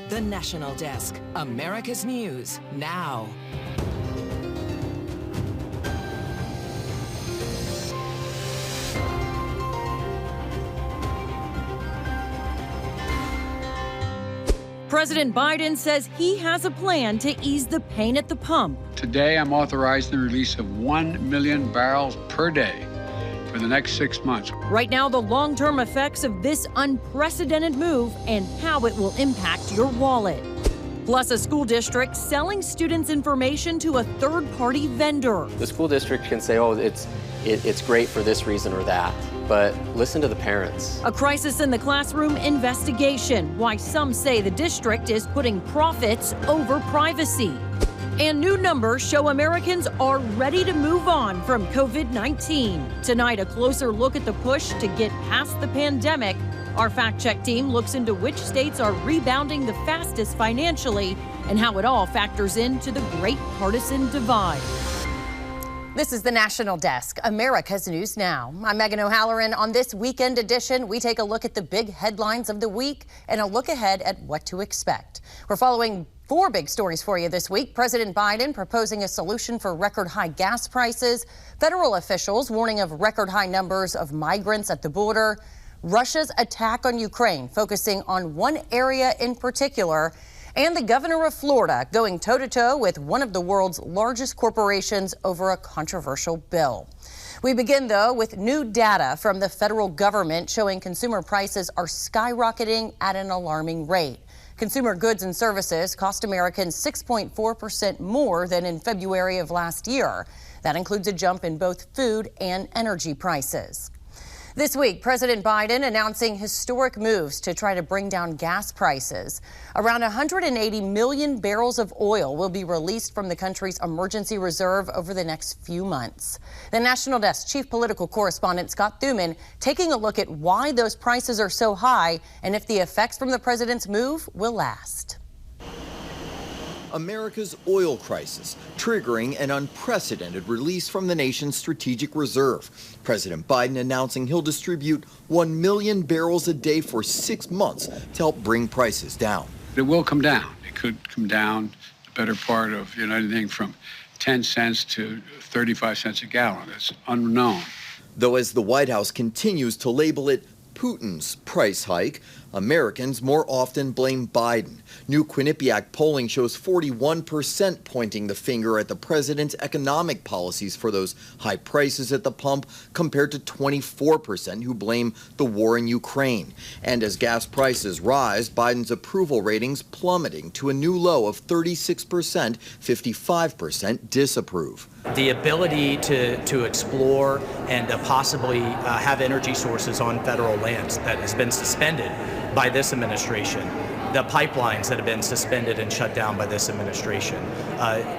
The National Desk, America's News Now. President Biden says he has a plan to ease the pain at the pump. Today, I'm authorizing the release of 1 million barrels per day for the next 6 months. Right now, the long-term effects of this unprecedented move and how it will impact your wallet. Plus, a school district selling students' information to a third-party vendor. The school district can say, oh, it's great for this reason or that, but listen to the parents. A crisis in the classroom investigation, why some say the district is putting profits over privacy. And new numbers show Americans are ready to move on from COVID-19. Tonight, a closer look at the push to get past the pandemic. Our fact-check team looks into which states are rebounding the fastest financially and how it all factors into the great partisan divide. This is the National Desk, America's News Now. I'm Megan O'Halloran. On this weekend edition, we take a look at the big headlines of the week and a look ahead at what to expect. We're following 4 big stories for you this week. President Biden proposing a solution for record high gas prices. Federal officials warning of record high numbers of migrants at the border. Russia's attack on Ukraine, focusing on one area in particular. And the governor of Florida going toe-to-toe with one of the world's largest corporations over a controversial bill. We begin, though, with new data from the federal government showing consumer prices are skyrocketing at an alarming rate. Consumer goods and services cost Americans 6.4% more than in February of last year. That includes a jump in both food and energy prices. This week, President Biden announcing historic moves to try to bring down gas prices. Around 180 million barrels of oil will be released from the country's emergency reserve over the next few months. The National Desk chief political correspondent Scott Thuman taking a look at why those prices are so high and if the effects from the president's move will last. America's oil crisis, triggering an unprecedented release from the nation's strategic reserve. President Biden announcing he'll distribute 1 million barrels a day for 6 months to help bring prices down. It will come down. It could come down the better part of, anything from 10 cents to 35 cents a gallon. It's unknown. Though as the White House continues to label it Putin's price hike, Americans more often blame Biden. New Quinnipiac polling shows 41% pointing the finger at the president's economic policies for those high prices at the pump, compared to 24% who blame the war in Ukraine. And as gas prices rise, Biden's approval ratings plummeting to a new low of 36%, 55% disapprove. The ability to explore and possibly have energy sources on federal lands that has been suspended by this administration, the pipelines that have been suspended and shut down by this administration,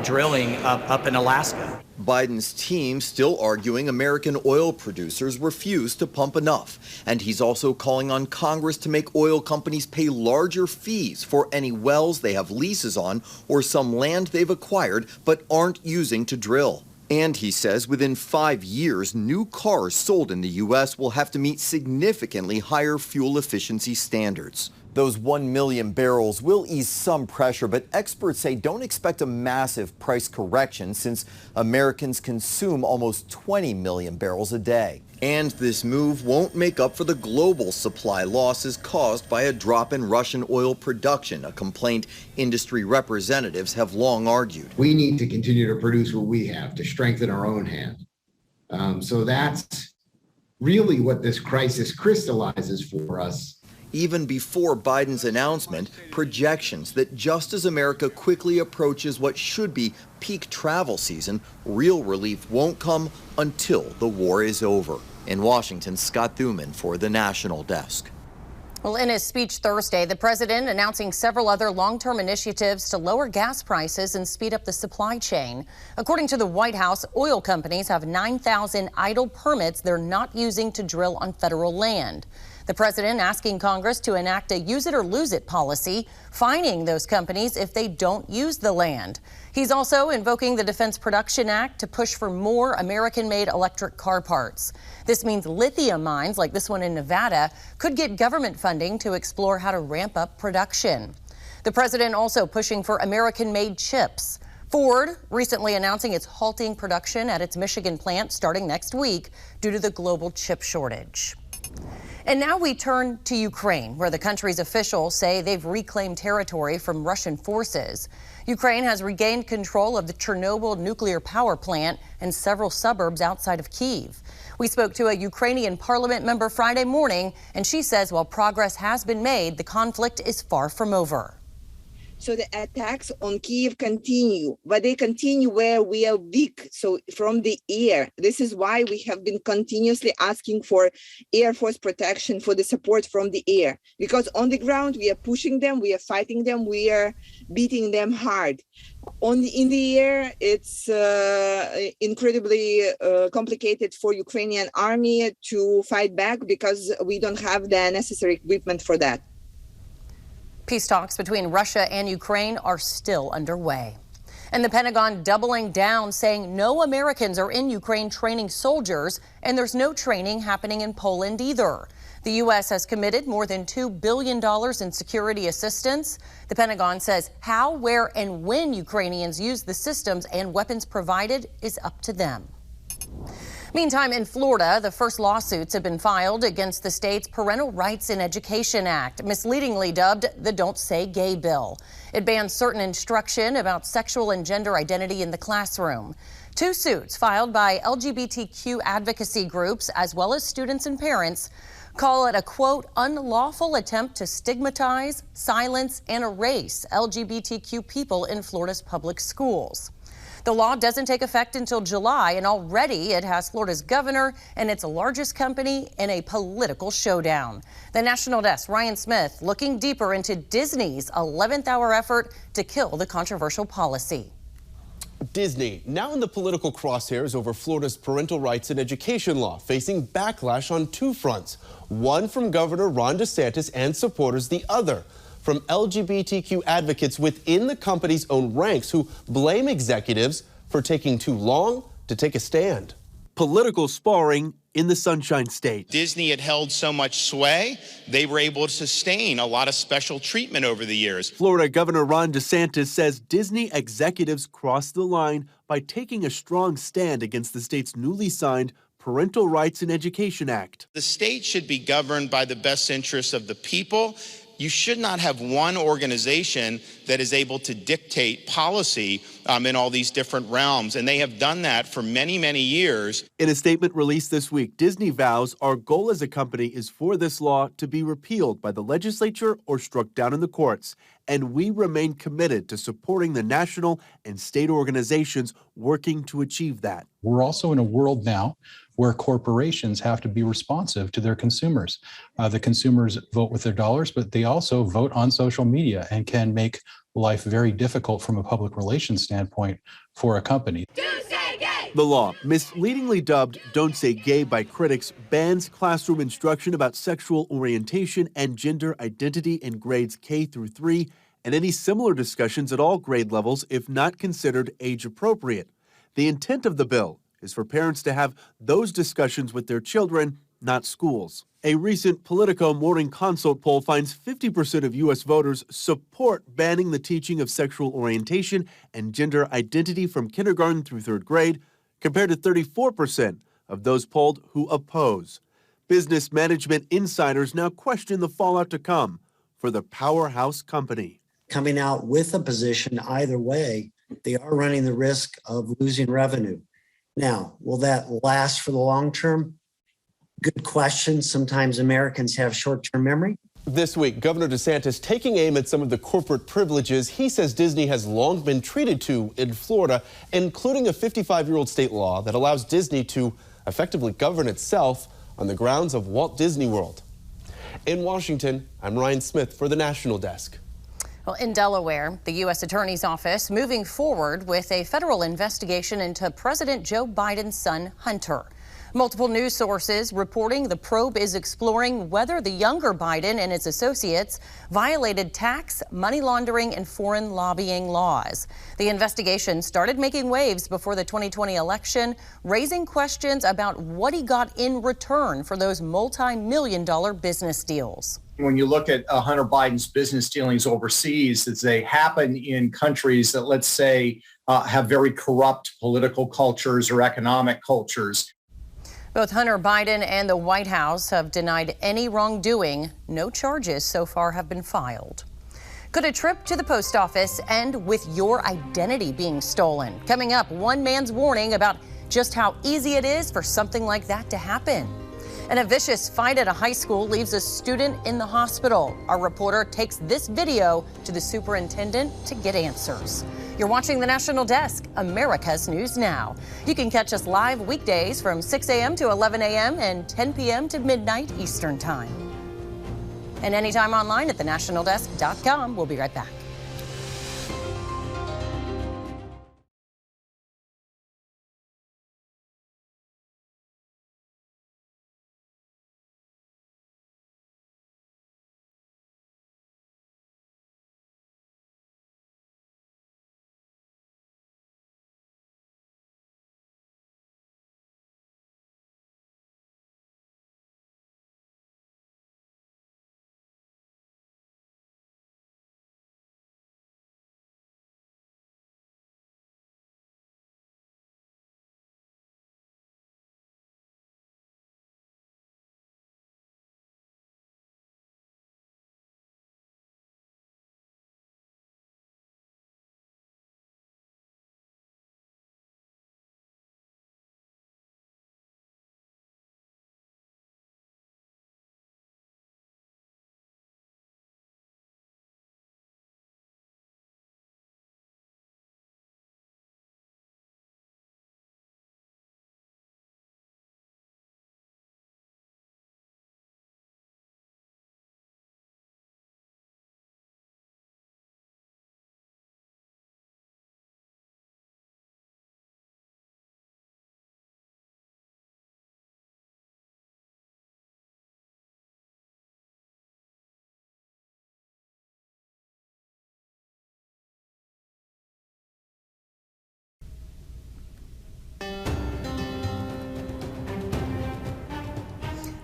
drilling up in Alaska. Biden's team still arguing American oil producers refuse to pump enough. And he's also calling on Congress to make oil companies pay larger fees for any wells they have leases on or some land they've acquired but aren't using to drill. And he says within 5 years, new cars sold in the U.S. will have to meet significantly higher fuel efficiency standards. Those 1 million barrels will ease some pressure, but experts say don't expect a massive price correction since Americans consume almost 20 million barrels a day. And this move won't make up for the global supply losses caused by a drop in Russian oil production, a complaint industry representatives have long argued. We need to continue to produce what we have to strengthen our own hand. So that's really what this crisis crystallizes for us. Even before Biden's announcement, projections that just as America quickly approaches what should be peak travel season, real relief won't come until the war is over. In Washington, Scott Thuman for the National Desk. Well, in his speech Thursday, the president announcing several other long-term initiatives to lower gas prices and speed up the supply chain. According to the White House, oil companies have 9,000 idle permits they're not using to drill on federal land. The president asking Congress to enact a use it or lose it policy, fining those companies if they don't use the land. He's also invoking the Defense Production Act to push for more American-made electric car parts. This means lithium mines like this one in Nevada could get government funding to explore how to ramp up production. The president also pushing for American-made chips. Ford recently announcing it's halting production at its Michigan plant starting next week due to the global chip shortage. And now we turn to Ukraine, where the country's officials say they've reclaimed territory from Russian forces. Ukraine has regained control of the Chernobyl nuclear power plant and several suburbs outside of Kyiv. We spoke to a Ukrainian parliament member Friday morning, and she says while progress has been made, the conflict is far from over. So the attacks on Kyiv continue, but they continue where we are weak, so from the air. This is why we have been continuously asking for Air Force protection, for the support from the air. Because on the ground, we are pushing them, we are fighting them, we are beating them hard. In the air, it's incredibly complicated for Ukrainian army to fight back because we don't have the necessary equipment for that. Peace talks between Russia and Ukraine are still underway. And the Pentagon doubling down, saying no Americans are in Ukraine training soldiers, and there's no training happening in Poland either. The U.S. has committed more than $2 billion in security assistance. The Pentagon says how, where, and when Ukrainians use the systems and weapons provided is up to them. Meantime, in Florida, the first lawsuits have been filed against the state's Parental Rights in Education Act, misleadingly dubbed the Don't Say Gay bill. It bans certain instruction about sexual and gender identity in the classroom. Two suits filed by LGBTQ advocacy groups, as well as students and parents, call it a, quote, unlawful attempt to stigmatize, silence, and erase LGBTQ people in Florida's public schools. The law doesn't take effect until July, and already it has Florida's governor and its largest company in a political showdown. The National Desk, Ryan Smith, looking deeper into Disney's 11th hour effort to kill the controversial policy. Disney, now in the political crosshairs over Florida's parental rights in education law, facing backlash on two fronts. One from Governor Ron DeSantis and supporters, the other from LGBTQ advocates within the company's own ranks who blame executives for taking too long to take a stand. Political sparring in the Sunshine State. Disney had held so much sway, they were able to sustain a lot of special treatment over the years. Florida Governor Ron DeSantis says Disney executives crossed the line by taking a strong stand against the state's newly signed Parental Rights in Education Act. The state should be governed by the best interests of the people. You should not have one organization that is able to dictate policy in all these different realms, and they have done that for many, many years. In a statement released this week, Disney vows our goal as a company is for this law to be repealed by the legislature or struck down in the courts, and we remain committed to supporting the national and state organizations working to achieve that. We're also in a world now where corporations have to be responsive to their consumers. The consumers vote with their dollars, but they also vote on social media and can make life very difficult from a public relations standpoint for a company. The law, misleadingly dubbed Don't Say Gay by critics, bans classroom instruction about sexual orientation and gender identity in grades K through 3 and any similar discussions at all grade levels if not considered age appropriate. The intent of the bill is for parents to have those discussions with their children, not schools. A recent Politico Morning Consult poll finds 50% of U.S. voters support banning the teaching of sexual orientation and gender identity from kindergarten through 3rd grade, compared to 34% of those polled who oppose. Business management insiders now question the fallout to come for the powerhouse company. Coming out with a position either way, they are running the risk of losing revenue. Now, will that last for the long term? Good question. Sometimes Americans have short-term memory. This week, Governor DeSantis taking aim at some of the corporate privileges he says Disney has long been treated to in Florida, including a 55-year-old state law that allows Disney to effectively govern itself on the grounds of Walt Disney World. In Washington, I'm Ryan Smith for the National Desk. Well, in Delaware, the U.S. Attorney's Office moving forward with a federal investigation into President Joe Biden's son, Hunter. Multiple news sources reporting the probe is exploring whether the younger Biden and his associates violated tax, money laundering, and foreign lobbying laws. The investigation started making waves before the 2020 election, raising questions about what he got in return for those multi-million-dollar business deals. When you look at Hunter Biden's business dealings overseas, is they happen in countries that, let's say, have very corrupt political cultures or economic cultures. Both Hunter Biden and the White House have denied any wrongdoing. No charges so far have been filed. Could a trip to the post office end with your identity being stolen? Coming up, one man's warning about just how easy it is for something like that to happen. And a vicious fight at a high school leaves a student in the hospital. Our reporter takes this video to the superintendent to get answers. You're watching the National Desk, America's News Now. You can catch us live weekdays from 6 a.m. to 11 a.m. and 10 p.m. to midnight Eastern Time. And anytime online at thenationaldesk.com. We'll be right back.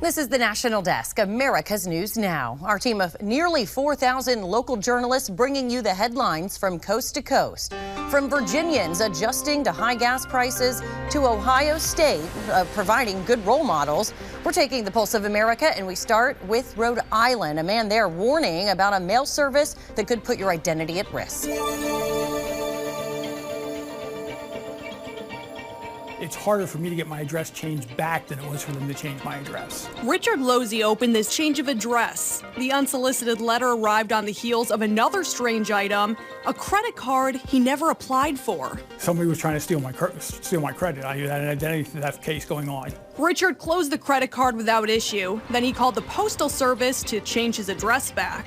This is the National Desk, America's News Now. Our team of nearly 4,000 local journalists bringing you the headlines from coast to coast. From Virginians adjusting to high gas prices to Ohio State providing good role models, we're taking the pulse of America, and we start with Rhode Island. A man there warning about a mail service that could put your identity at risk. It's harder for me to get my address changed back than it was for them to change my address. Richard Losey opened this change of address. The unsolicited letter arrived on the heels of another strange item, a credit card he never applied for. Somebody was trying to steal my credit. I had an identity theft case going on. Richard closed the credit card without issue. Then he called the Postal Service to change his address back.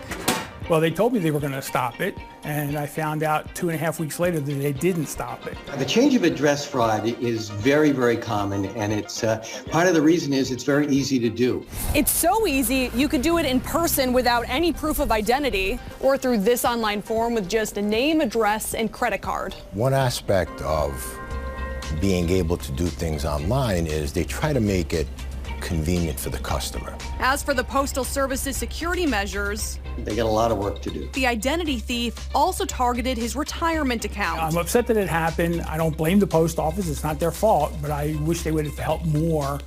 Well, they told me they were going to stop it, and I found out 2.5 weeks later that they didn't stop it. The change of address fraud is very, very common, and it's part of the reason is it's very easy to do. It's so easy, you could do it in person without any proof of identity, or through this online form with just a name, address, and credit card. One aspect of being able to do things online is they try to make it convenient for the customer. As for the Postal Service's security measures, they got a lot of work to do. The identity thief also targeted his retirement account. I'm upset that it happened. I don't blame the post office. It's not their fault, but I wish they would have helped more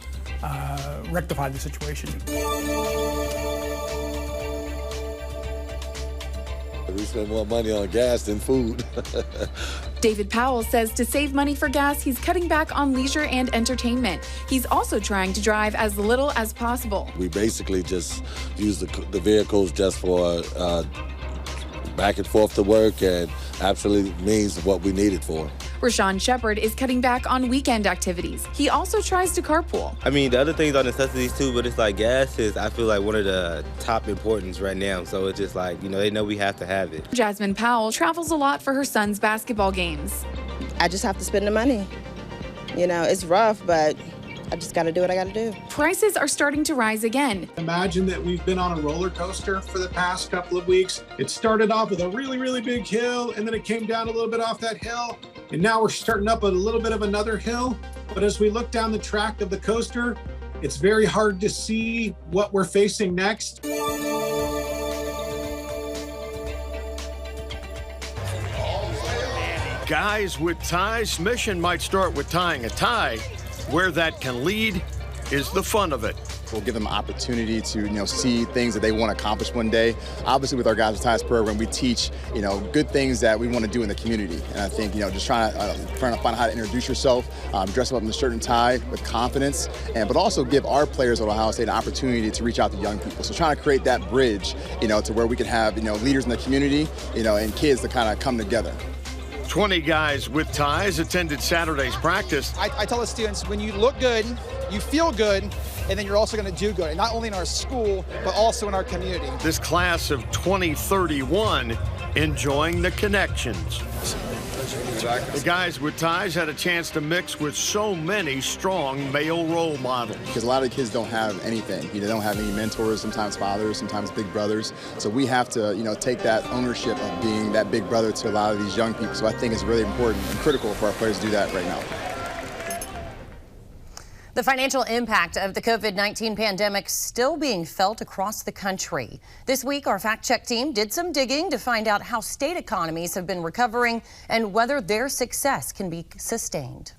rectify the situation. We spend more money on gas than food. David Powell says to save money for gas, he's cutting back on leisure and entertainment. He's also trying to drive as little as possible. We basically just use the vehicles just for back and forth to work, and absolutely means what we need it for. Rashawn Shepard is cutting back on weekend activities. He also tries to carpool. I mean, the other things are necessities too, but it's like gas is, I feel like, one of the top importance right now. So it's just like, they know we have to have it. Jasmine Powell travels a lot for her son's basketball games. I just have to spend the money. It's rough, but I just got to do what I got to do. Prices are starting to rise again. Imagine that we've been on a roller coaster for the past couple of weeks. It started off with a really, really big hill, and then it came down a little bit off that hill. And now we're starting up a little bit of another hill. But as we look down the track of the coaster, it's very hard to see what we're facing next. Guys with ties, mission might start with tying a tie. Where that can lead is the fun of it. We'll give them an opportunity to, see things that they want to accomplish one day. Obviously, with our Guys with Ties program, we teach, good things that we want to do in the community. And I think, just trying to find out how to introduce yourself, dress up in a shirt and tie with confidence, but also give our players at Ohio State an opportunity to reach out to young people. So trying to create that bridge, to where we can have, leaders in the community, and kids to kind of come together. 20 guys with ties attended Saturday's practice. I tell the students, when you look good, you feel good, and then you're also going to do good, and not only in our school, but also in our community. This class of 2031 enjoying the connections. The guys with ties had a chance to mix with so many strong male role models. Because a lot of the kids don't have anything. They don't have any mentors, sometimes fathers, sometimes big brothers. So we have to, take that ownership of being that big brother to a lot of these young people. So I think it's really important and critical for our players to do that right now. The financial impact of the COVID-19 pandemic still being felt across the country. This week, our fact check team did some digging to find out how state economies have been recovering and whether their success can be sustained.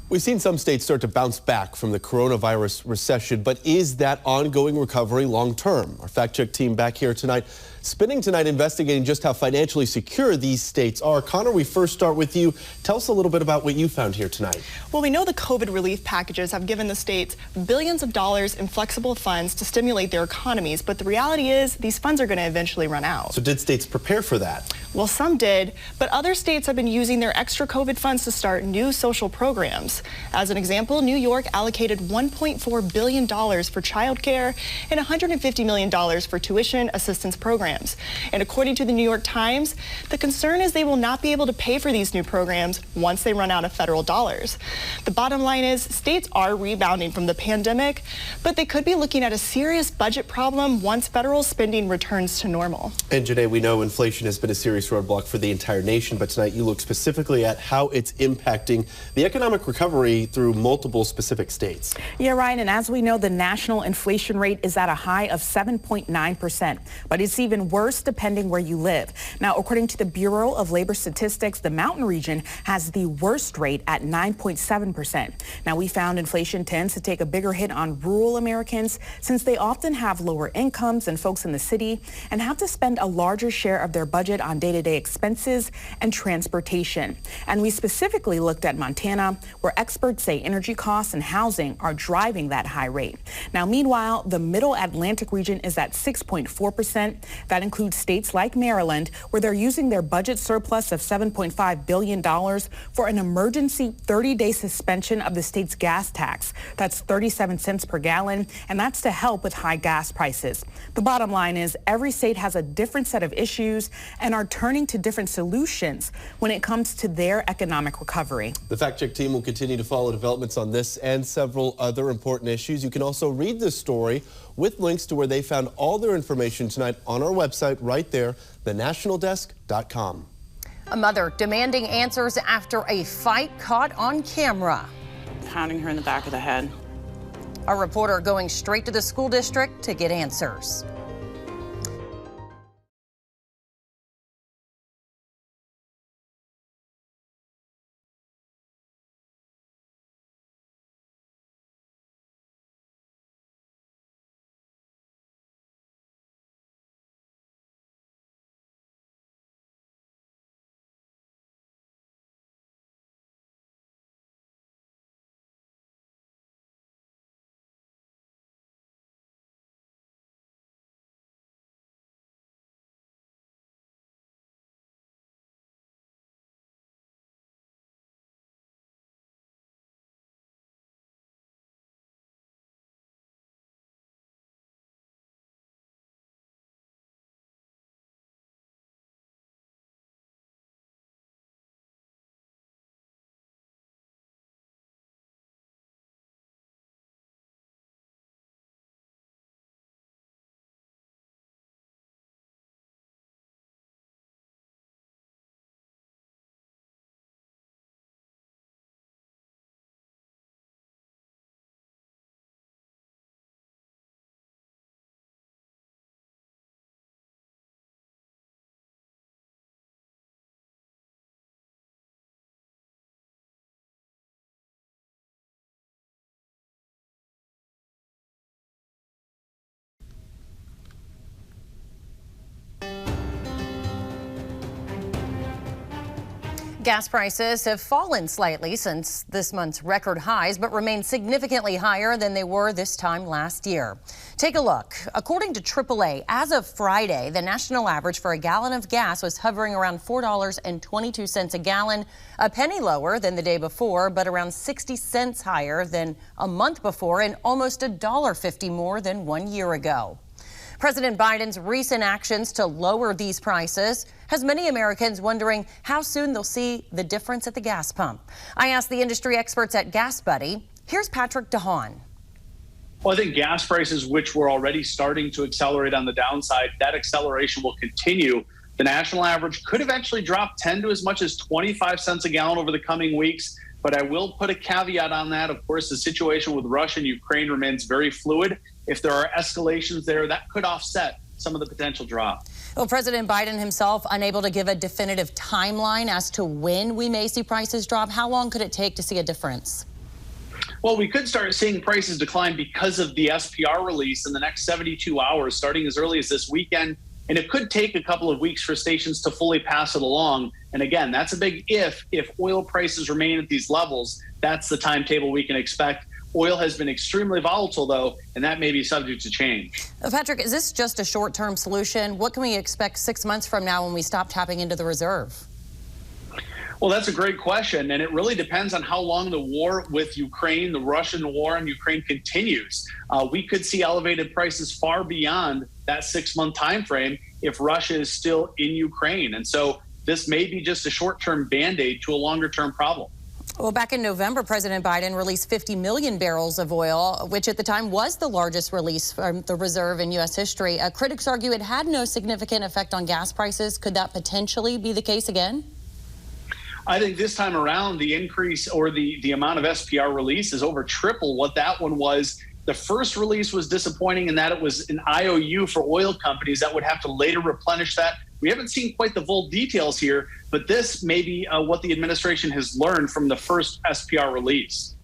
We've seen some states start to bounce back from the coronavirus recession, but is that ongoing recovery long term? Our fact check team back here tonight, spending tonight investigating just how financially secure these states are. Connor, we first start with you. Tell us a little bit about what you found here tonight. Well, we know the COVID relief packages have given the states billions of dollars in flexible funds to stimulate their economies, but the reality is these funds are going to eventually run out. So did states prepare for that? Well, some did, but other states have been using their extra COVID funds to start new social programs. As an example, New York allocated $1.4 billion for childcare and $150 million for tuition assistance programs. And according to the New York Times, the concern is they will not be able to pay for these new programs once they run out of federal dollars. The bottom line is states are rebounding from the pandemic, but they could be looking at a serious budget problem once federal spending returns to normal. And Janae, we know inflation has been a serious roadblock for the entire nation, but tonight you look specifically at how it's impacting the economic recovery through multiple specific states. Yeah, Ryan, and as we know, the national inflation rate is at a high of 7.9%, but it's even worse depending where you live. Now, according to the Bureau of Labor Statistics, the mountain region has the worst rate at 9.7%. Now, we found inflation tends to take a bigger hit on rural Americans since they often have lower incomes than folks in the city and have to spend a larger share of their budget on day-to-day expenses and transportation. And we specifically looked at Montana, where experts say energy costs and housing are driving that high rate. Now, meanwhile, the middle Atlantic region is at 6.4%. That includes states like Maryland, where they're using their budget surplus of $7.5 billion for an emergency 30-day suspension of the state's gas tax. That's 37 cents per gallon, and that's to help with high gas prices. The bottom line is every state has a different set of issues and are turning to different solutions when it comes to their economic recovery. The fact check team will continue to follow developments on this and several other important issues. You can also read this story with links to where they found all their information tonight on our website right there, thenationaldesk.com. A mother demanding answers after a fight caught on camera. Pounding her in the back of the head. A reporter going straight to the school district to get answers. Gas prices have fallen slightly since this month's record highs, but remain significantly higher than they were this time last year. Take a look. According to AAA, as of Friday, the national average for a gallon of gas was hovering around $4.22 a gallon, a penny lower than the day before, but around 60 cents higher than a month before and almost $1.50 more than 1 year ago. President Biden's recent actions to lower these prices has many Americans wondering how soon they'll see the difference at the gas pump. I asked the industry experts at Gas Buddy. Here's Patrick DeHaan. Well, I think gas prices, which were already starting to accelerate on the downside, that acceleration will continue. The national average could eventually drop 10 to as much as 25 cents a gallon over the coming weeks. But I will put a caveat on that. Of course, the situation with Russia and Ukraine remains very fluid. If there are escalations there, that could offset some of the potential drop. Well, President Biden himself unable to give a definitive timeline as to when we may see prices drop. How long could it take to see a difference? Well, we could start seeing prices decline because of the SPR release in the next 72 hours, starting as early as this weekend. And it could take a couple of weeks for stations to fully pass it along. And again, that's a big if oil prices remain at these levels, that's the timetable we can expect. Oil has been extremely volatile, though, and that may be subject to change. Patrick, is this just a short-term solution? What can we expect 6 months from now when we stop tapping into the reserve? Well, that's a great question, and it really depends on how long the war with Ukraine, the Russian war in Ukraine, continues. We could see elevated prices far beyond that 6-month time frame if Russia is still in Ukraine. And so this may be just a short-term Band-Aid to a longer-term problem. Well, back in November, President Biden released 50 million barrels of oil, which at the time was the largest release from the reserve in U.S. history. Critics argue it had no significant effect on gas prices. Could that potentially be the case again? I think this time around, the increase or the amount of SPR release is over triple what that one was. The first release was disappointing in that it was an IOU for oil companies that would have to later replenish that. We haven't seen quite the full details here, but this may be what the administration has learned from the first SPR release.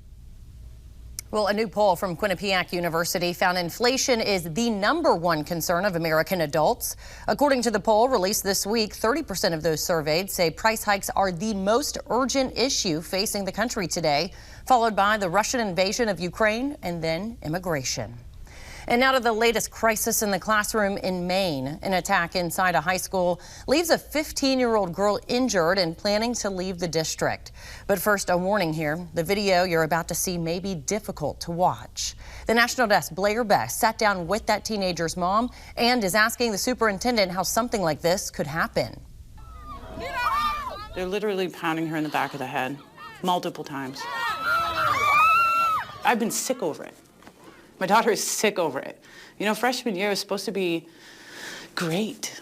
Well, a new poll from Quinnipiac University found inflation is the #1 concern of American adults. According to the poll released this week, 30% of those surveyed say price hikes are the most urgent issue facing the country today, followed by the Russian invasion of Ukraine and then immigration. And now to the latest crisis in the classroom in Maine. An attack inside a high school leaves a 15-year-old girl injured and planning to leave the district. But first, a warning here. The video you're about to see may be difficult to watch. The National Desk Blair Best sat down with that teenager's mom and is asking the superintendent how something like this could happen. They're literally pounding her in the back of the head multiple times. I've been sick over it. My daughter is sick over it. You know, freshman year is supposed to be great,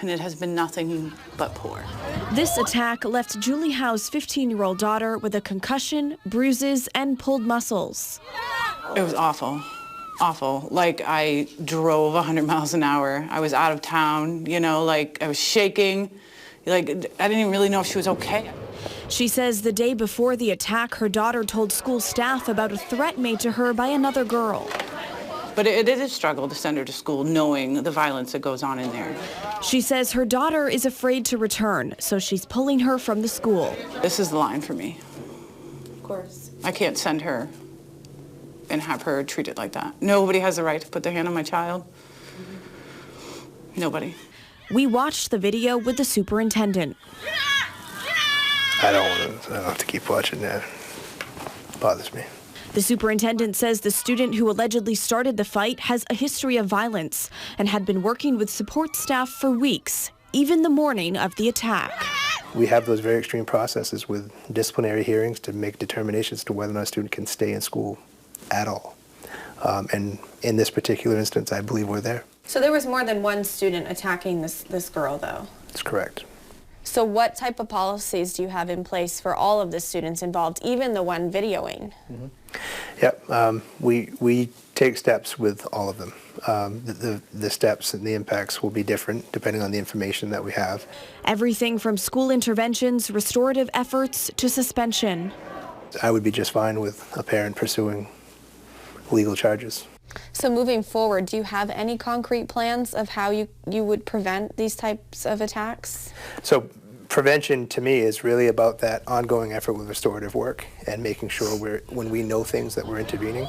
and it has been nothing but poor. This attack left Julie Howe's 15-year-old daughter with a concussion, bruises, and pulled muscles. It was awful, awful. Like, I drove 100 miles an hour. I was out of town, you know, like, I was shaking. Like, I didn't even really know if she was okay. She says the day before the attack, her daughter told school staff about a threat made to her by another girl. But it is a struggle to send her to school knowing the violence that goes on in there. She says her daughter is afraid to return, so she's pulling her from the school. This is the line for me. Of course. I can't send her and have her treated like that. Nobody has the right to put their hand on my child. Nobody. We watched the video with the superintendent. I don't have to keep watching that. It bothers me. The superintendent says the student who allegedly started the fight has a history of violence and had been working with support staff for weeks, even the morning of the attack. We have those very extreme processes with disciplinary hearings to make determinations to whether or not a student can stay in school at all. And in this particular instance, I believe we're there. So there was more than one student attacking this girl, though? That's correct. So what type of policies do you have in place for all of the students involved, even the one videoing? Mm-hmm. Yep, we take steps with all of them. The steps and the impacts will be different depending on the information that we have. Everything from school interventions, restorative efforts, to suspension. I would be just fine with a parent pursuing legal charges. So moving forward, do you have any concrete plans of how you would prevent these types of attacks? So prevention to me is really about that ongoing effort with restorative work and making sure when we know things that we're intervening.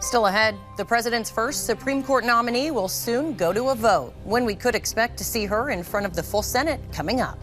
Still ahead, the president's first Supreme Court nominee will soon go to a vote, when we could expect to see her in front of the full Senate coming up.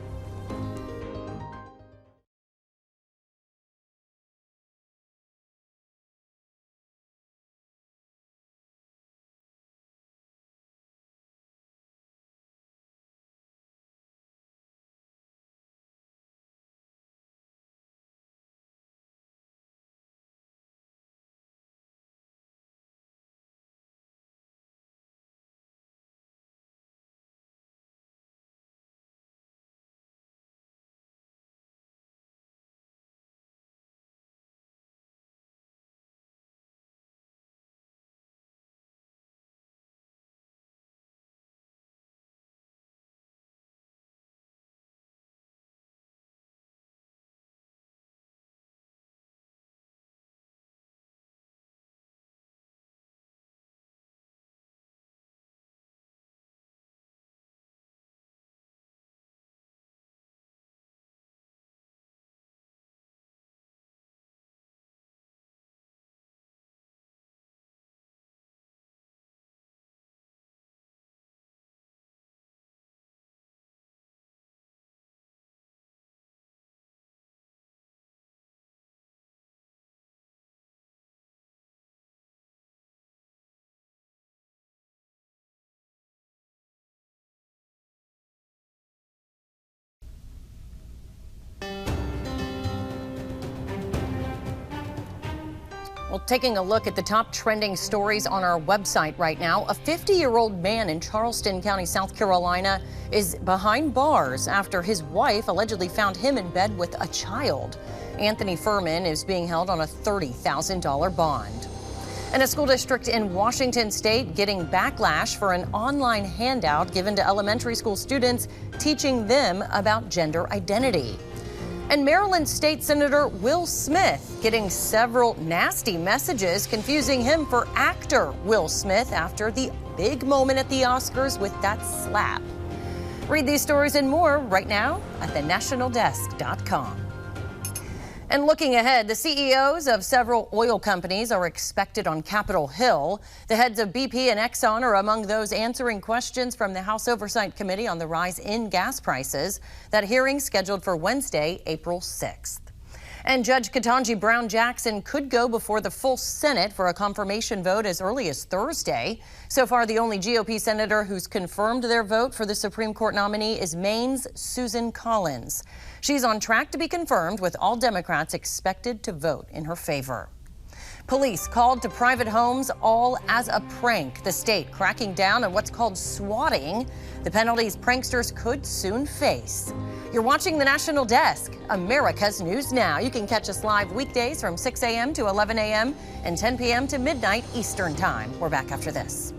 Well, taking a look at the top trending stories on our website right now, a 50-year-old man in Charleston County, South Carolina, is behind bars after his wife allegedly found him in bed with a child. Anthony Furman is being held on a $30,000 bond. And a school district in Washington state getting backlash for an online handout given to elementary school students teaching them about gender identity. And Maryland State Senator Will Smith getting several nasty messages confusing him for actor Will Smith after the big moment at the Oscars with that slap. Read these stories and more right now at thenationaldesk.com. And looking ahead, the CEOs of several oil companies are expected on Capitol Hill. The heads of BP and Exxon are among those answering questions from the House Oversight Committee on the rise in gas prices. That hearing scheduled for Wednesday, April 6th. And Judge Ketanji Brown Jackson could go before the full Senate for a confirmation vote as early as Thursday. So far, the only GOP senator who's confirmed their vote for the Supreme Court nominee is Maine's Susan Collins. She's on track to be confirmed, with all Democrats expected to vote in her favor. Police called to private homes, all as a prank. The state cracking down on what's called swatting, the penalties pranksters could soon face. You're watching the National Desk, America's News Now. You can catch us live weekdays from 6 a.m. to 11 a.m. and 10 p.m. to midnight Eastern Time. We're back after this.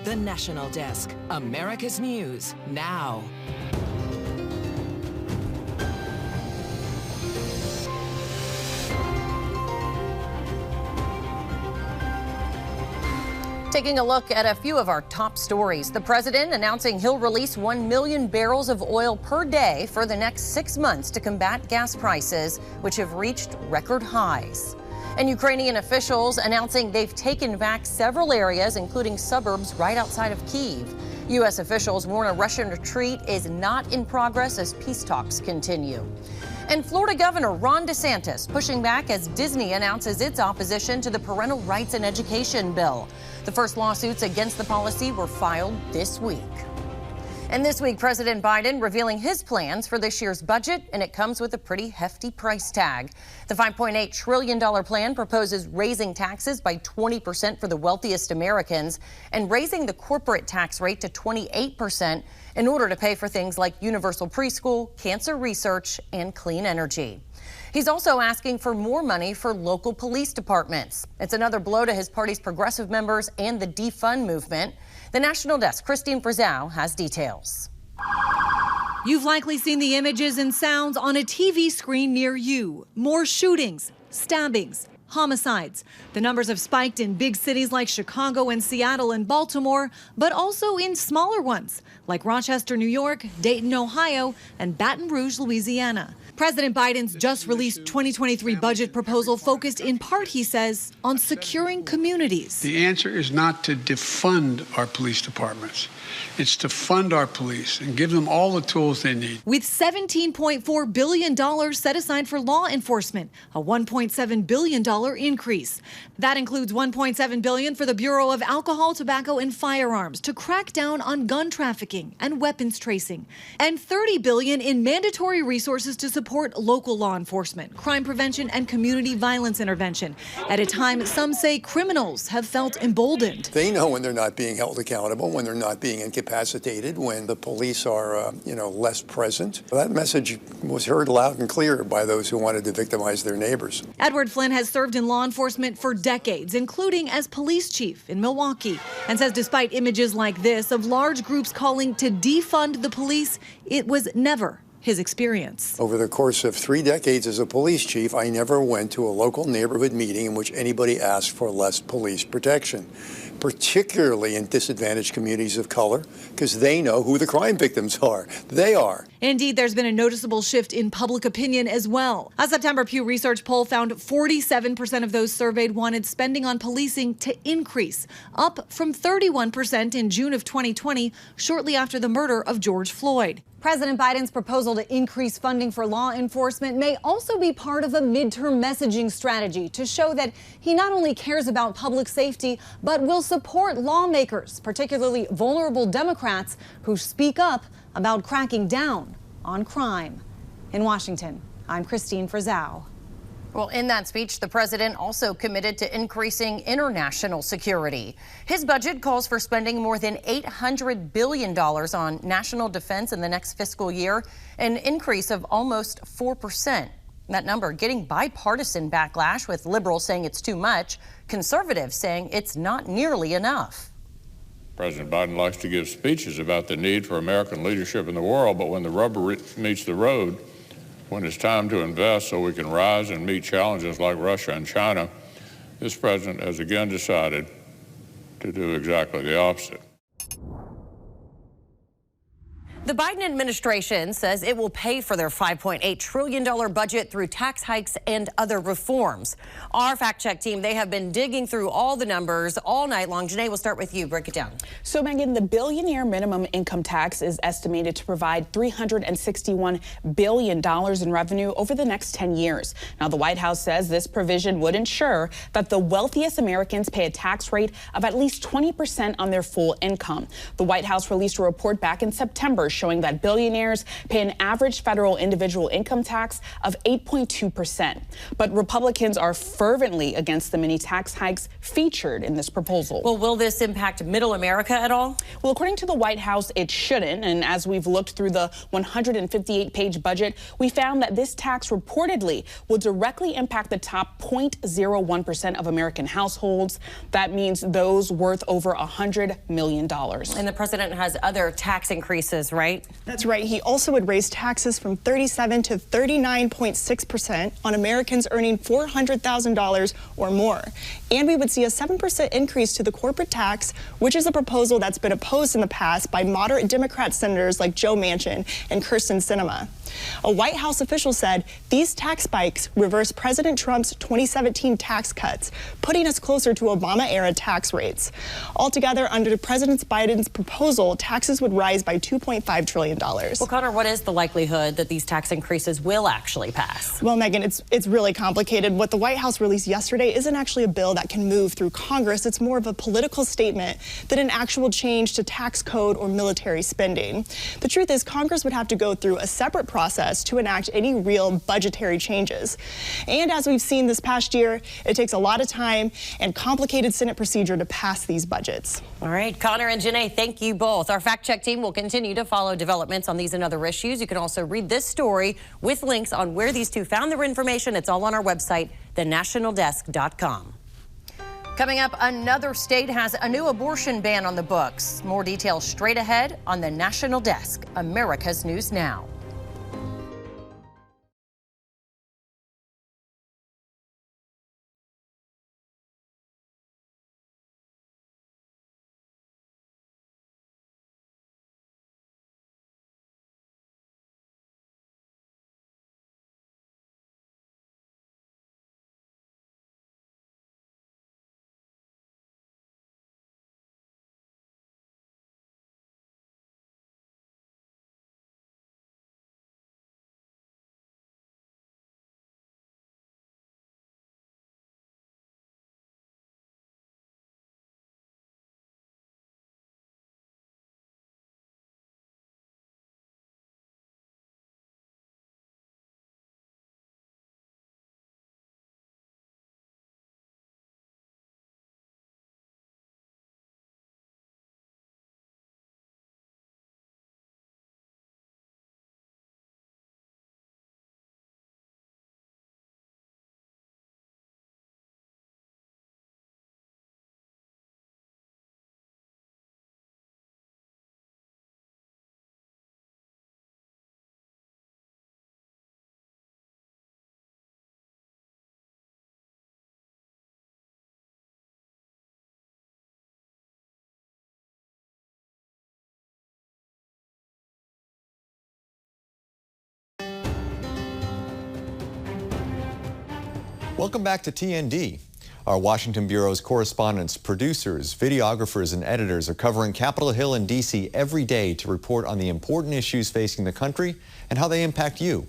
The National Desk, America's News Now. Taking a look at a few of our top stories. The president announcing he'll release 1 million barrels of oil per day for the next 6 months to combat gas prices, which have reached record highs. And Ukrainian officials announcing they've taken back several areas, including suburbs right outside of Kyiv. U.S. officials warn a Russian retreat is not in progress as peace talks continue. And Florida Governor Ron DeSantis pushing back as Disney announces its opposition to the Parental Rights and Education bill. The first lawsuits against the policy were filed this week. And this week, President Biden revealing his plans for this year's budget, and it comes with a pretty hefty price tag. The $5.8 trillion plan proposes raising taxes by 20% for the wealthiest Americans and raising the corporate tax rate to 28% in order to pay for things like universal preschool, cancer research, and clean energy. He's also asking for more money for local police departments. It's another blow to his party's progressive members and the defund movement. The National Desk, Christine Frizzau, has details. You've likely seen the images and sounds on a TV screen near you. More shootings, stabbings, homicides. The numbers have spiked in big cities like Chicago and Seattle and Baltimore, but also in smaller ones like Rochester, New York, Dayton, Ohio, and Baton Rouge, Louisiana. President Biden's just released 2023 budget proposal focused in part, he says, on securing communities. The answer is not to defund our police departments. It's to fund our police and give them all the tools they need. With $17.4 billion set aside for law enforcement, a $1.7 billion increase. That includes $1.7 billion for the Bureau of Alcohol, Tobacco, and Firearms to crack down on gun trafficking and weapons tracing, and $30 billion in mandatory resources to support local law enforcement, crime prevention, and community violence intervention. At a time some say criminals have felt emboldened. They know when they're not being held accountable, when they're not being incapacitated, when the police are, less present. That message was heard loud and clear by those who wanted to victimize their neighbors. Edward Flynn has served in law enforcement for decades, including as police chief in Milwaukee, and says despite images like this of large groups calling to defund the police, it was never his experience. Over the course of 3 decades as a police chief, I never went to a local neighborhood meeting in which anybody asked for less police protection, particularly in disadvantaged communities of color, because they know who the crime victims are. They are. Indeed, there's been a noticeable shift in public opinion as well. A September Pew Research poll found 47% of those surveyed wanted spending on policing to increase, up from 31% in June of 2020, shortly after the murder of George Floyd. President Biden's proposal to increase funding for law enforcement may also be part of a midterm messaging strategy to show that he not only cares about public safety, but will support lawmakers, particularly vulnerable Democrats, who speak up about cracking down on crime. In Washington, I'm Christine Frizzau. Well, in that speech, the president also committed to increasing international security. His budget calls for spending more than $800 billion on national defense in the next fiscal year, an increase of almost 4%. That number getting bipartisan backlash, with liberals saying it's too much, conservatives saying it's not nearly enough. President Biden likes to give speeches about the need for American leadership in the world, but when the rubber meets the road, when it's time to invest so we can rise and meet challenges like Russia and China, this president has again decided to do exactly the opposite. The Biden administration says it will pay for their $5.8 trillion budget through tax hikes and other reforms. Our fact check team, they have been digging through all the numbers all night long. Janae, we'll start with you. Break it down. So, Megan, the billionaire minimum income tax is estimated to provide $361 billion in revenue over the next 10 years. Now, the White House says this provision would ensure that the wealthiest Americans pay a tax rate of at least 20% on their full income. The White House released a report back in September showing that billionaires pay an average federal individual income tax of 8.2%. But Republicans are fervently against the many tax hikes featured in this proposal. Well, will this impact middle America at all? Well, according to the White House, it shouldn't. And as we've looked through the 158-page budget, we found that this tax reportedly will directly impact the top 0.01% of American households. That means those worth over $100 million. And the president has other tax increases right right? That's right. He also would raise taxes from 37 to 39.6% on Americans earning $400,000 or more. And we would see a 7% increase to the corporate tax, which is a proposal that's been opposed in the past by moderate Democrat senators like Joe Manchin and Kyrsten Sinema. A White House official said these tax spikes reverse President Trump's 2017 tax cuts, putting us closer to Obama-era tax rates. Altogether, under President Biden's proposal, taxes would rise by $2.5 trillion. Well, Connor, what is the likelihood that these tax increases will actually pass? Well, Megan, it's really complicated. What the White House released yesterday isn't actually a bill that can move through Congress. It's more of a political statement than an actual change to tax code or military spending. The truth is, Congress would have to go through a separate process to enact any real budgetary changes. And as we've seen this past year, it takes a lot of time and complicated Senate procedure to pass these budgets. All right, Connor and Janae, thank you both. Our fact check team will continue to follow developments on these and other issues. You can also read this story with links on where these two found their information. It's all on our website, thenationaldesk.com. Coming up, another state has a new abortion ban on the books. More details straight ahead on the National Desk, America's News Now. Welcome back to TND. Our Washington Bureau's correspondents, producers, videographers, and editors are covering Capitol Hill and D.C. every day to report on the important issues facing the country and how they impact you.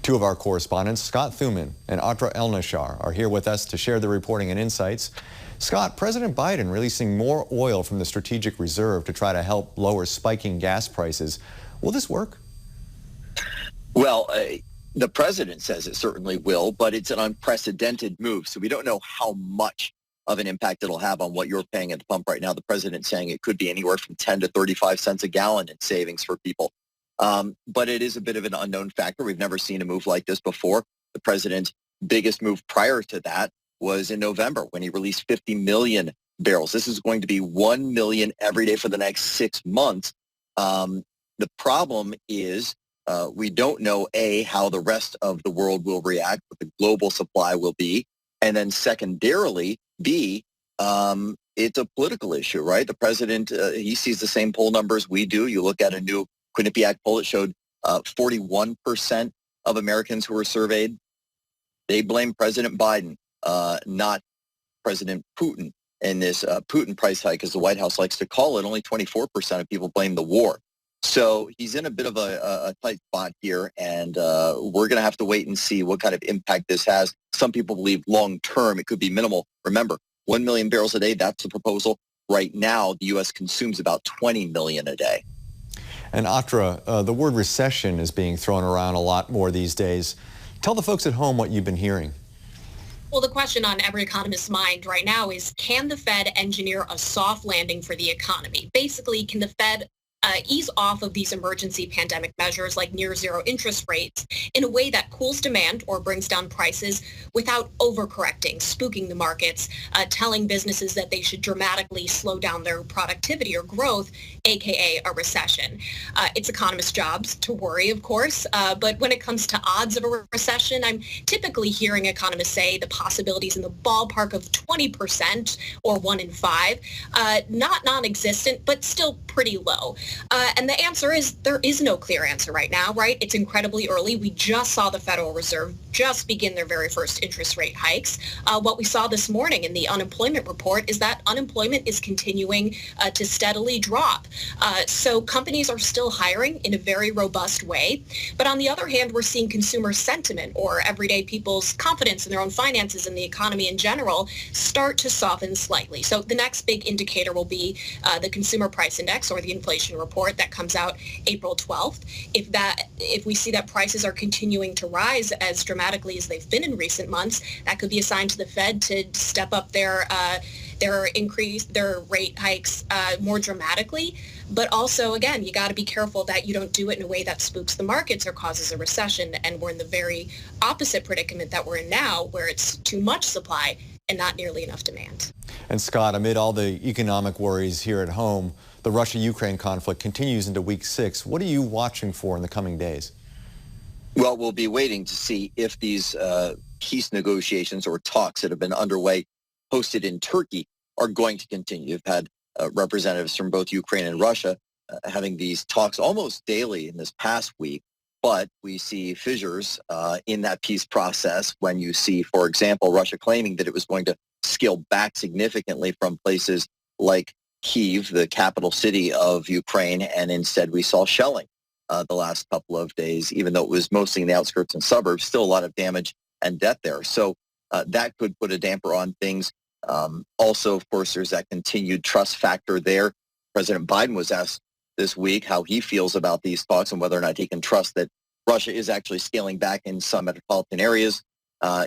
Two of our correspondents, Scott Thuman and Atra Elnashar, are here with us to share their reporting and insights. Scott, President Biden releasing more oil from the Strategic Reserve to try to help lower spiking gas prices. Will this work? Well, the president says it certainly will, but it's an unprecedented move. So we don't know how much of an impact it'll have on what you're paying at the pump right now. The president's saying it could be anywhere from 10 to 35 cents a gallon in savings for people. But it is a bit of an unknown factor. We've never seen a move like this before. The president's biggest move prior to that was in November when he released 50 million barrels. This is going to be 1 million every day for the next 6 months. The problem is we don't know, A, how the rest of the world will react, what the global supply will be. And then secondarily, B, it's a political issue, right? The president, he sees the same poll numbers we do. You look at a new Quinnipiac poll, it showed 41% of Americans who were surveyed. They blame President Biden, not President Putin. And this Putin price hike, as the White House likes to call it, only 24% of people blame the war. So he's in a bit of a tight spot here, and we're going to have to wait and see what kind of impact this has. Some people believe long-term it could be minimal. Remember, 1 million barrels a day, that's the proposal. Right now, the U.S. consumes about 20 million a day. And Atra, the word recession is being thrown around a lot more these days. Tell the folks at home what you've been hearing. Well, the question on every economist's mind right now is, can the Fed engineer a soft landing for the economy? Basically, can the Fed ease off of these emergency pandemic measures like near zero interest rates in a way that cools demand or brings down prices without overcorrecting, spooking the markets, telling businesses that they should dramatically slow down their productivity or growth, aka a recession. It's economists' jobs to worry, of course, but when it comes to odds of a recession, I'm typically hearing economists say the possibilities in the ballpark of 20% or 1 in 5, not non-existent, but still pretty low. And the answer is there is no clear answer right now, right? It's incredibly early. We just saw the Federal Reserve just begin their very first interest rate hikes. What we saw this morning in the unemployment report is that unemployment is continuing to steadily drop. So companies are still hiring in a very robust way. But on the other hand, we're seeing consumer sentiment or everyday people's confidence in their own finances and the economy in general start to soften slightly. So the next big indicator will be the Consumer Price Index or the inflation report that comes out April 12th. If we see that prices are continuing to rise as dramatically as they've been in recent months, that could be a sign to the Fed to step up their rate hikes more dramatically. But also, again, you got to be careful that you don't do it in a way that spooks the markets or causes a recession. And we're in the very opposite predicament that we're in now, where it's too much supply and not nearly enough demand. And Scott, amid all the economic worries here at home, the Russia-Ukraine conflict continues into week 6. What are you watching for in the coming days? Well, we'll be waiting to see if these peace negotiations or talks that have been underway, hosted in Turkey, are going to continue. You've had representatives from both Ukraine and Russia having these talks almost daily in this past week. But we see fissures in that peace process when you see, for example, Russia claiming that it was going to scale back significantly from places like Kyiv, the capital city of Ukraine, and instead we saw shelling the last couple of days, even though it was mostly in the outskirts and suburbs, still a lot of damage and death there. So that could put a damper on things. Also, of course, there's that continued trust factor there. President Biden was asked this week how he feels about these talks and whether or not he can trust that Russia is actually scaling back in some metropolitan areas.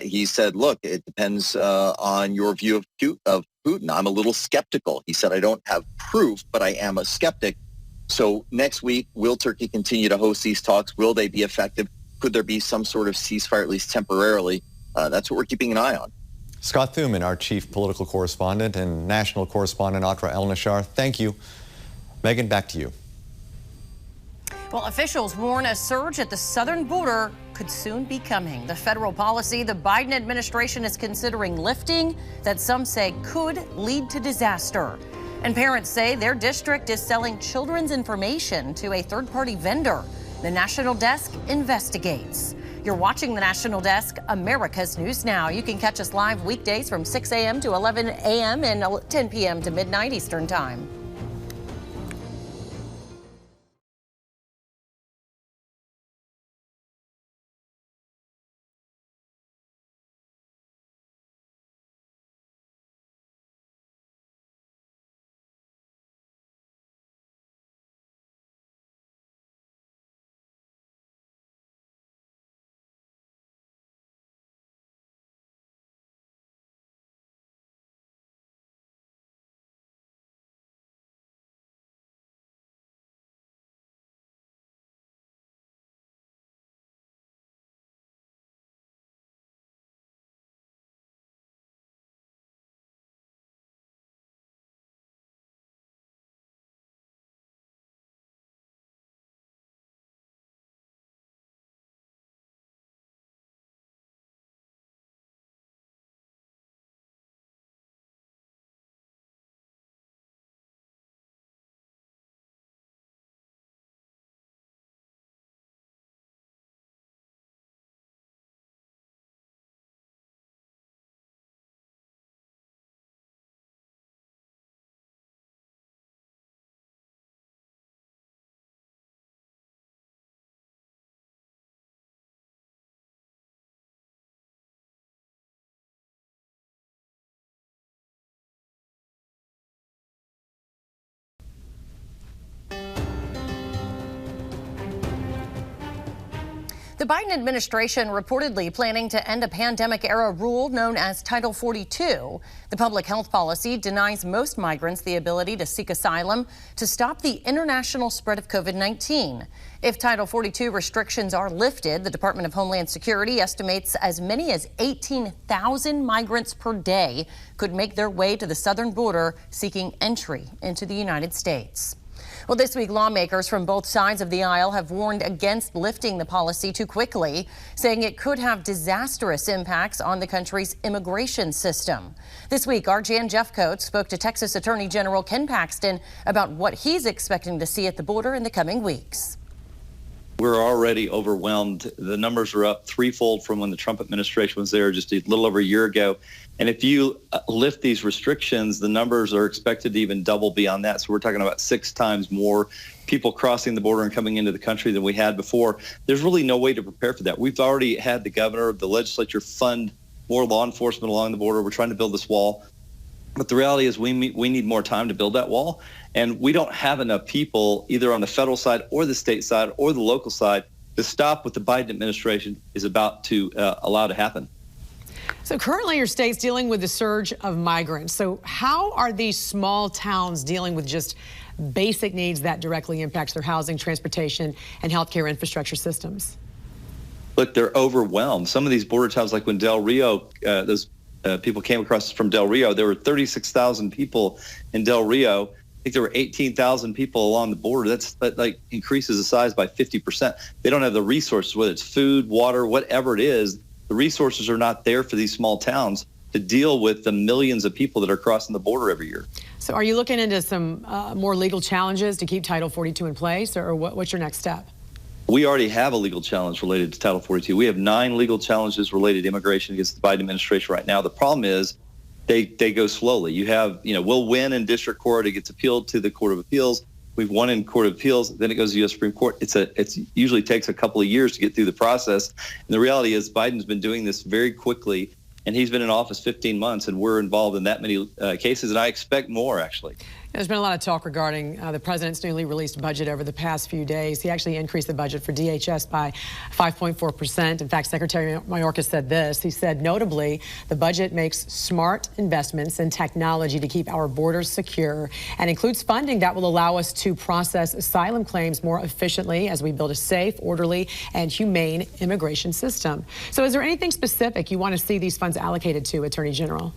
He said, look, it depends on your view of Putin. I'm a little skeptical. He said, I don't have proof, but I am a skeptic. So next week, will Turkey continue to host these talks? Will they be effective? Could there be some sort of ceasefire, at least temporarily? That's what we're keeping an eye on. Scott Thuman, our chief political correspondent, and national correspondent Atra El-Nashar, thank you. Megan, back to you. Well, officials warn a surge at the southern border could soon be coming. The federal policy the Biden administration is considering lifting that some say could lead to disaster. And parents say their district is selling children's information to a third-party vendor. The National Desk investigates. You're watching the National Desk, America's News Now. You can catch us live weekdays from 6 a.m. to 11 a.m. and 10 p.m. to midnight Eastern Time. The Biden administration reportedly planning to end a pandemic-era rule known as Title 42. The public health policy denies most migrants the ability to seek asylum to stop the international spread of COVID-19. If Title 42 restrictions are lifted, the Department of Homeland Security estimates as many as 18,000 migrants per day could make their way to the southern border seeking entry into the United States. Well, this week, lawmakers from both sides of the aisle have warned against lifting the policy too quickly, saying it could have disastrous impacts on the country's immigration system. This week, our Jan Jeffcoat spoke to Texas Attorney General Ken Paxton about what he's expecting to see at the border in the coming weeks. We're already overwhelmed. The numbers are up threefold from when the Trump administration was there just a little over a year ago. And if you lift these restrictions, the numbers are expected to even double beyond that. So we're talking about 6 times more people crossing the border and coming into the country than we had before. There's really no way to prepare for that. We've already had the governor, the legislature fund more law enforcement along the border. We're trying to build this wall. But the reality is we need more time to build that wall. And we don't have enough people either on the federal side or the state side or the local side to stop what the Biden administration is about to allow to happen. So currently your state's dealing with the surge of migrants. So how are these small towns dealing with just basic needs that directly impacts their housing, transportation, and healthcare infrastructure systems? Look, they're overwhelmed. Some of these border towns, like when Del Rio, those people came across from Del Rio, there were 36,000 people in Del Rio. I think there were 18,000 people along the border. That like increases the size by 50%. They don't have the resources, whether it's food, water, whatever it is. The resources are not there for these small towns to deal with the millions of people that are crossing the border every year. So are you looking into some more legal challenges to keep Title 42 in place, or what's your next step? We already have a legal challenge related to Title 42. We have 9 legal challenges related to immigration against the Biden administration right now. The problem is they go slowly. You have, we'll win in district court. It gets appealed to the Court of Appeals. We've won in Court of Appeals. Then it goes to the U.S. Supreme Court. It usually takes a couple of years to get through the process. And the reality is Biden's been doing this very quickly, and he's been in office 15 months, and we're involved in that many cases, and I expect more, actually. There's been a lot of talk regarding the president's newly released budget over the past few days. He actually increased the budget for DHS by 5.4%. In fact, Secretary Mayorkas said this. He said, notably, the budget makes smart investments in technology to keep our borders secure and includes funding that will allow us to process asylum claims more efficiently as we build a safe, orderly, and humane immigration system. So is there anything specific you want to see these funds allocated to, Attorney General?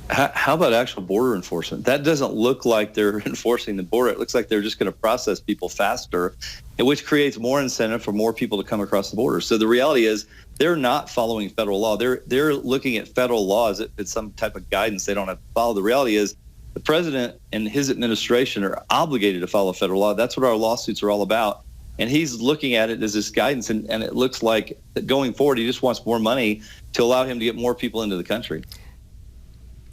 How about actual border enforcement? That doesn't look like they're enforcing the border. It looks like they're just going to process people faster, which creates more incentive for more people to come across the border. So the reality is they're not following federal law. They're looking at federal law as if it's some type of guidance they don't have to follow. The reality is the president and his administration are obligated to follow federal law. That's what our lawsuits are all about. And he's looking at it as this guidance, and it looks like going forward, he just wants more money to allow him to get more people into the country.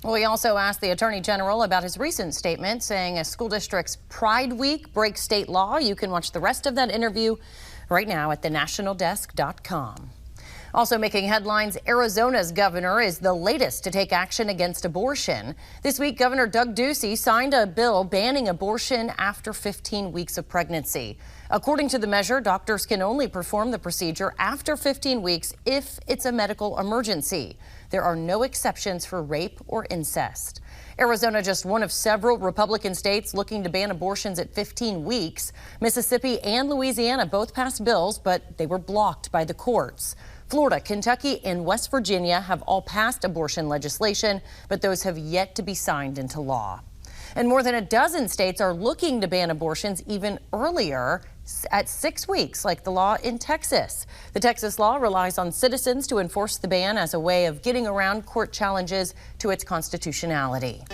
Well, we also asked the Attorney General about his recent statement saying a school district's Pride Week breaks state law. You can watch the rest of that interview right now at thenationaldesk.com. Also making headlines, Arizona's governor is the latest to take action against abortion. This week, Governor Doug Ducey signed a bill banning abortion after 15 weeks of pregnancy. According to the measure, doctors can only perform the procedure after 15 weeks if it's a medical emergency. There are no exceptions for rape or incest. Arizona just one of several Republican states looking to ban abortions at 15 weeks. Mississippi and Louisiana both passed bills, but they were blocked by the courts. Florida, Kentucky, and West Virginia have all passed abortion legislation, but those have yet to be signed into law. And more than a dozen states are looking to ban abortions even earlier, at 6 weeks, like the law in Texas. The Texas law relies on citizens to enforce the ban as a way of getting around court challenges to its constitutionality.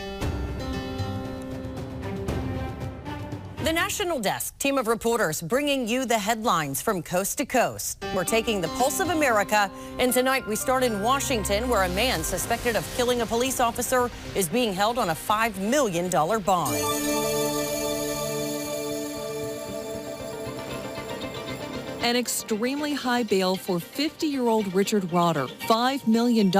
The National Desk, team of reporters bringing you the headlines from coast to coast. We're taking the pulse of America, and tonight we start in Washington, where a man suspected of killing a police officer is being held on a $5 million bond. An extremely high bail for 50-year-old Richard Rotter, $5 million,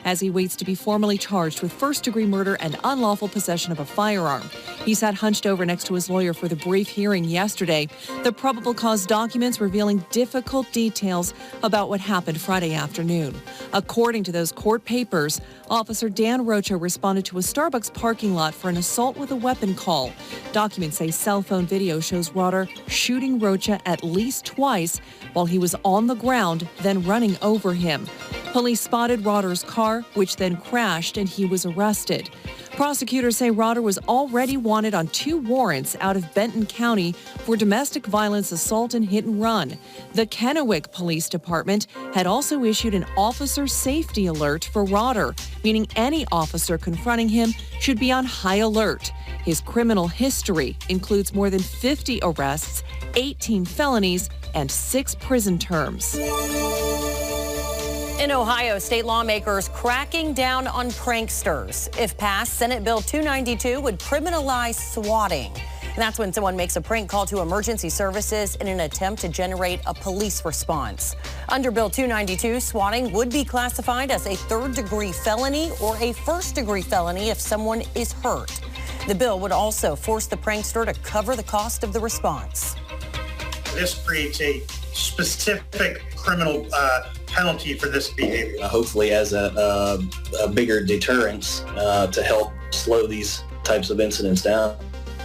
as he waits to be formally charged with first-degree murder and unlawful possession of a firearm. He sat hunched over next to his lawyer for the brief hearing yesterday. The probable cause documents revealing difficult details about what happened Friday afternoon. According to those court papers, Officer Dan Rocha responded to a Starbucks parking lot for an assault with a weapon call. Documents say cell phone video shows Rotter shooting Rocha at least twice while he was on the ground, then running over him. Police spotted Rotter's car, which then crashed, and he was arrested. Prosecutors say Rotter was already wanted on 2 warrants out of Benton County for domestic violence, assault, and hit and run. The Kennewick Police Department had also issued an officer safety alert for Rotter, meaning any officer confronting him should be on high alert. His criminal history includes more than 50 arrests, 18 felonies, and 6 prison terms. In Ohio, state lawmakers cracking down on pranksters. If passed, Senate Bill 292 would criminalize swatting. And that's when someone makes a prank call to emergency services in an attempt to generate a police response. Under Bill 292, swatting would be classified as a 3rd-degree felony or a 1st-degree felony if someone is hurt. The bill would also force the prankster to cover the cost of the response. This creates a specific criminal penalty for this behavior. Hopefully as a bigger deterrence to help slow these types of incidents down.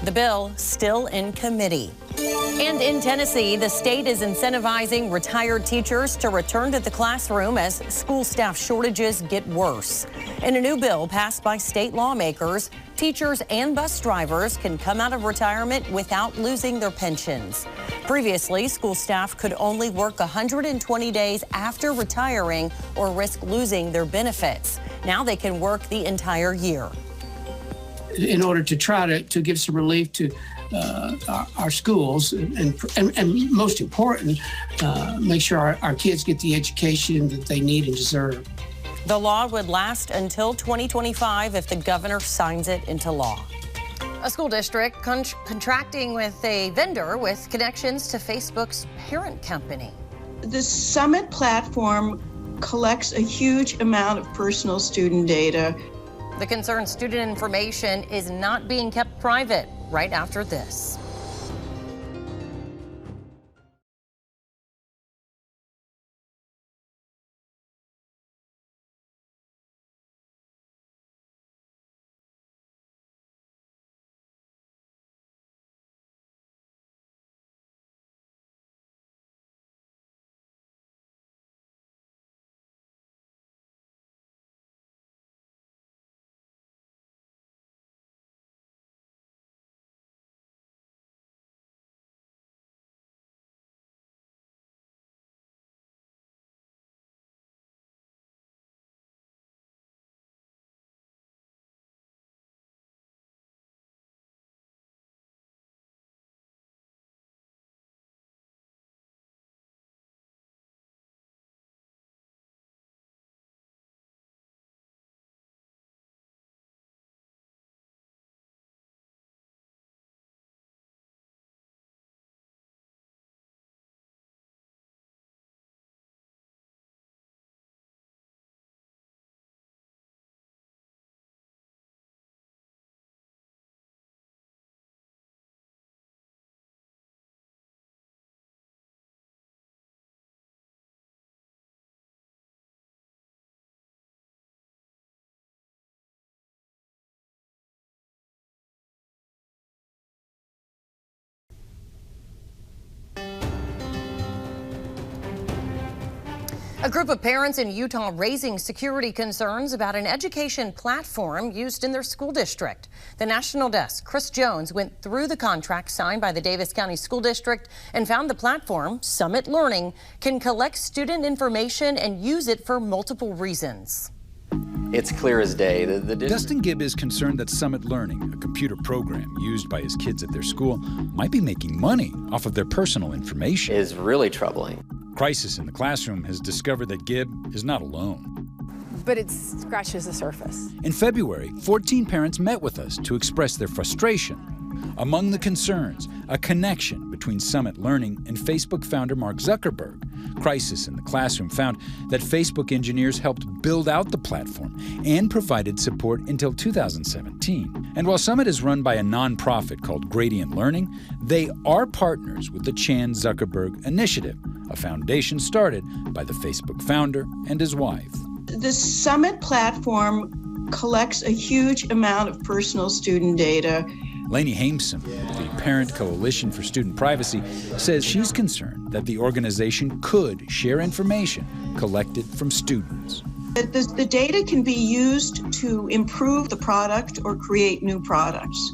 The bill still in committee. And in Tennessee, the state is incentivizing retired teachers to return to the classroom as school staff shortages get worse. In a new bill passed by state lawmakers, teachers and bus drivers can come out of retirement without losing their pensions. Previously, school staff could only work 120 days after retiring or risk losing their benefits. Now they can work the entire year. In order to try to give some relief to our schools and most important, make sure our kids get the education that they need and deserve. The law would last until 2025 if the governor signs it into law. A school district contracting with a vendor with connections to Facebook's parent company. The Summit platform collects a huge amount of personal student data. The concerned student information is not being kept private. Right after this. A group of parents in Utah raising security concerns about an education platform used in their school district. The National Desk, Chris Jones, went through the contract signed by the Davis County School District and found the platform, Summit Learning, can collect student information and use it for multiple reasons. It's clear as day. Dustin Gibb is concerned that Summit Learning, a computer program used by his kids at their school, might be making money off of their personal information. Is really troubling. Crisis in the Classroom has discovered that Gibb is not alone. But it scratches the surface. In February, 14 parents met with us to express their frustration Among the concerns, a connection between Summit Learning and Facebook founder Mark Zuckerberg. Crisis in the Classroom found that Facebook engineers helped build out the platform and provided support until 2017. And while Summit is run by a nonprofit called Gradient Learning, they are partners with the Chan Zuckerberg Initiative, a foundation started by the Facebook founder and his wife. The Summit platform collects a huge amount of personal student data. Lainey Hameson, the Parent Coalition for Student Privacy, says she's concerned that the organization could share information collected from students. The data can be used to improve the product or create new products.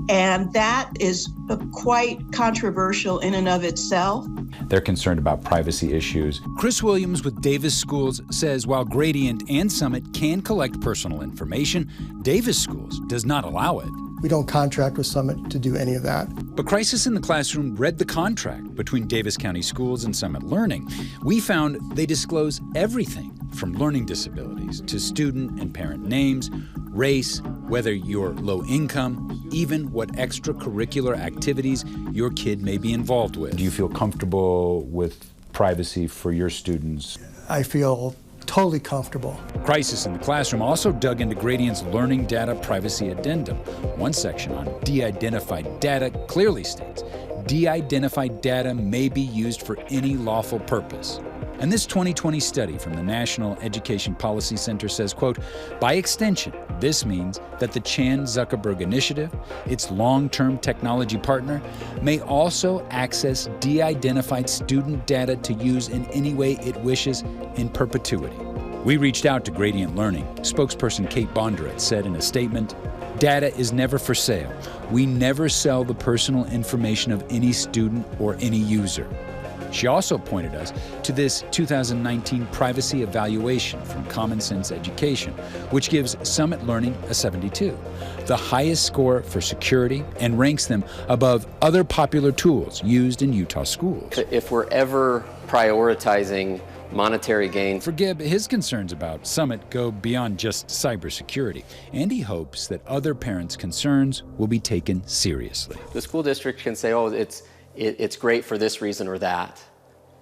And that is quite controversial in and of itself. They're concerned about privacy issues. Chris Williams with Davis Schools says while Gradient and Summit can collect personal information, Davis Schools does not allow it. We don't contract with Summit to do any of that. But Crisis in the Classroom read the contract between Davis County Schools and Summit Learning. We found they disclose everything from learning disabilities to student and parent names, race, whether you're low income, even what extracurricular activities your kid may be involved with. Do you feel comfortable with privacy for your students? I feel totally comfortable. Crisis in the Classroom also dug into Gradient's Learning Data Privacy Addendum. One section on de-identified data clearly states, de-identified data may be used for any lawful purpose. And this 2020 study from the National Education Policy Center says, quote, by extension, this means that the Chan Zuckerberg Initiative, its long-term technology partner, may also access de-identified student data to use in any way it wishes in perpetuity. We reached out to Gradient Learning. Spokesperson Kate Bondurant said in a statement, data is never for sale. We never sell the personal information of any student or any user. She also pointed us to this 2019 privacy evaluation from Common Sense Education, which gives Summit Learning a 72, the highest score for security, and ranks them above other popular tools used in Utah schools. If we're ever prioritizing monetary gain. For Gibb, his concerns about Summit go beyond just cybersecurity, and he hopes that other parents' concerns will be taken seriously. The school district can say, oh, it's great for this reason or that,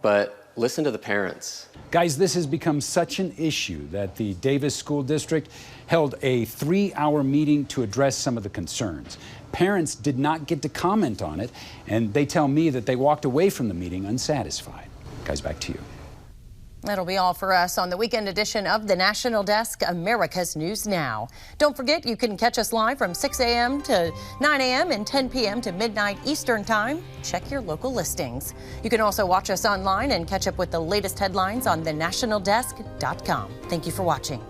but listen to the parents. Guys, this has become such an issue that the Davis School District held a 3-hour meeting to address some of the concerns. Parents did not get to comment on it, and they tell me that they walked away from the meeting unsatisfied. Guys, back to you. That'll be all for us on the weekend edition of the National Desk, America's News Now. Don't forget, you can catch us live from 6 a.m. to 9 a.m. and 10 p.m. to midnight Eastern Time. Check your local listings. You can also watch us online and catch up with the latest headlines on thenationaldesk.com. Thank you for watching.